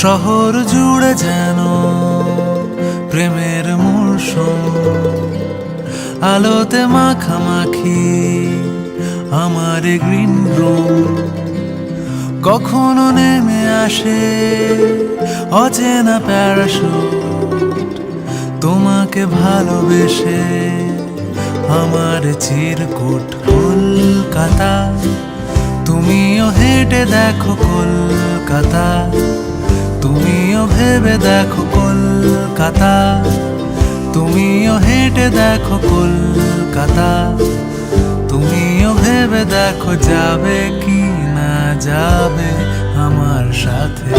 শহর জুড়ে যেন প্রেমের মৌসুম, আলোতে মাখামাখি আমার গ্রিন রুম। কখনো নেমে আসে অচেনা প্যারাশুট, তোমাকে ভালোবেসে আমার চিরকুট। কলকাতা, তুমিও হেঁটে দেখো কলকাতা, তুমিও ভেবে দেখো কলকাতা, তুমিও হেঁটে দেখো কলকাতা, তুমিও ভেবে দেখো যাবে কি না যাবে আমার সাথে।